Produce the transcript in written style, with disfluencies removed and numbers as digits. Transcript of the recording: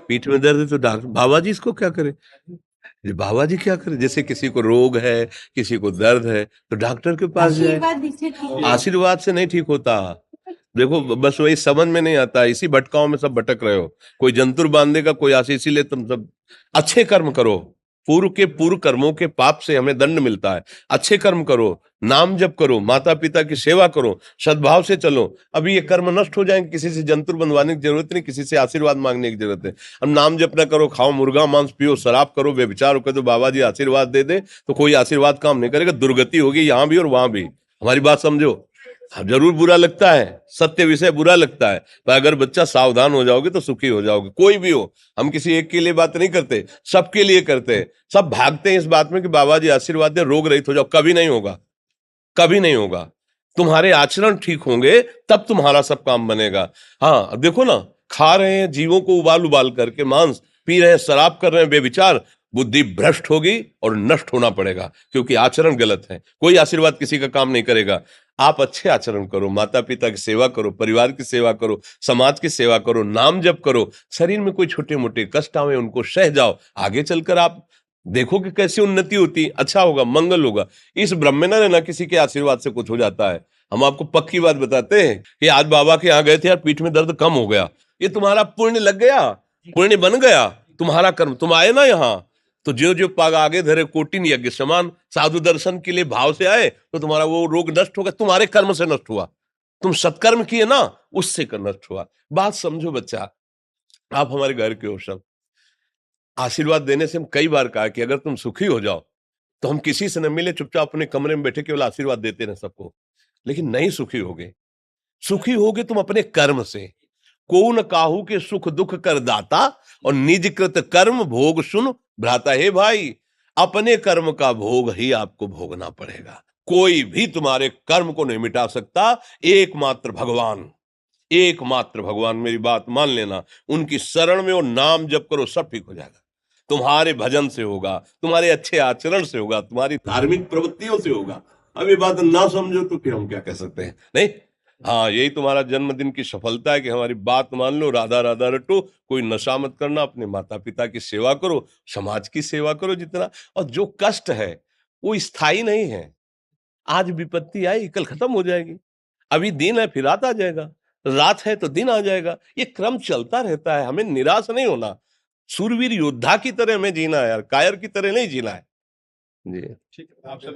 पीठ में दर्द है तो डॉक्टर बाबा जी इसको क्या करे? ये बाबा जी क्या करे? जैसे किसी को रोग है, किसी को दर्द है तो डॉक्टर के पास जाए। आशीर्वाद से नहीं ठीक होता। देखो बस वही समझ में नहीं आता, इसी भटकाओं में सब भटक रहे हो। कोई जंतुर बांधेगा, कोई आशीष, इसीलिए तुम सब अच्छे कर्म करो। पूर्व के पूर्व कर्मों के पाप से हमें दंड मिलता है। अच्छे कर्म करो, नाम जप करो, माता पिता की सेवा करो, सद्भाव से चलो। अभी ये कर्म नष्ट हो जाएंगे, किसी से जंतुर बंधवाने की जरूरत नहीं, किसी से आशीर्वाद मांगने की जरूरत है। अब नाम जप ना करो, खाओ मुर्गा मांस, पियो शराब, करो व्यभिचार करो, तो बाबा जी आशीर्वाद दे दे तो कोई आशीर्वाद काम नहीं करेगा। दुर्गति होगी यहाँ भी और वहां भी। हमारी बात समझो। हाँ, जरूर बुरा लगता है, सत्य विषय बुरा लगता है, पर अगर बच्चा सावधान हो जाओगे तो सुखी हो जाओगे। कोई भी हो, हम किसी एक के लिए बात नहीं करते, सबके लिए करते हैं। सब भागते हैं इस बात में कि बाबा जी आशीर्वाद दे, रोग रहित हो जाओ। कभी नहीं होगा, कभी नहीं होगा। तुम्हारे आचरण ठीक होंगे तब तुम्हारा सब काम बनेगा। हाँ, अब देखो ना, खा रहे हैं जीवों को उबाल उबाल करके मांस, पी रहे हैं शराब, कर रहे हैं बेविचार, बुद्धि भ्रष्ट होगी और नष्ट होना पड़ेगा, क्योंकि आचरण गलत है। कोई आशीर्वाद किसी का काम नहीं करेगा। आप अच्छे आचरण करो, माता पिता की सेवा करो, परिवार की सेवा करो, समाज की सेवा करो, नाम जप करो। शरीर में कोई छोटे मोटे कष्ट आवे उनको सह जाओ, आगे चलकर आप देखो कि कैसी उन्नति होती, अच्छा होगा, मंगल होगा। इस ब्रह्म में ना रहना किसी के आशीर्वाद से कुछ हो जाता है। हम आपको पक्की बात बताते हैं कि आज बाबा के यहाँ गए थे यार, पीठ में दर्द कम हो गया। ये तुम्हारा पुण्य लग गया, पुण्य बन गया, तुम्हारा कर्म। तुम आए ना यहाँ, तो जो जो पाग आगे धरे कोटिन यज्ञ समान, साधु दर्शन के लिए भाव से आए तो तुम्हारा वो रोग नष्ट होगा, तुम्हारे कर्म से नष्ट हुआ। तुम सत्कर्म किए ना, उससे कर नष्ट हुआ। बात समझो बच्चा, आप हमारे घर के हो सब। आशीर्वाद देने से हम कई बार कहा कि अगर तुम सुखी हो जाओ तो हम किसी से न मिले, चुपचाप अपने कमरे में बैठे केवल आशीर्वाद देते रहे सबको। लेकिन नहीं सुखी होगे। सुखी होगे तुम अपने कर्म से। को न काहू के सुख दुख कर दाता, और निज कृत कर्म भोग सुन भ्राता। हे भाई, अपने कर्म का भोग ही आपको भोगना पड़ेगा। कोई भी तुम्हारे कर्म को नहीं मिटा सकता, एकमात्र भगवान। एकमात्र भगवान, मेरी बात मान लेना। उनकी शरण में और नाम जप करो, सब ठीक हो जाएगा। तुम्हारे भजन से होगा, तुम्हारे अच्छे आचरण से होगा, तुम्हारी धार्मिक प्रवृत्तियों से होगा। अब ये बात ना समझो तो फिर हम क्या कह सकते हैं? नहीं, हाँ, यही तुम्हारा जन्मदिन की सफलता है कि हमारी बात मान लो, राधा राधा रटो, कोई नशा मत करना, अपने माता पिता की सेवा करो, समाज की सेवा करो जितना। और जो कष्ट है वो स्थायी नहीं है। आज विपत्ति आई, कल खत्म हो जाएगी। अभी दिन है, फिर रात आ जाएगा, रात है तो दिन आ जाएगा। ये क्रम चलता रहता है, हमें निराश नहीं होना। सूरवीर योद्धा की तरह हमें जीना है यार, कायर की तरह नहीं जीना है। जी, ठीक है।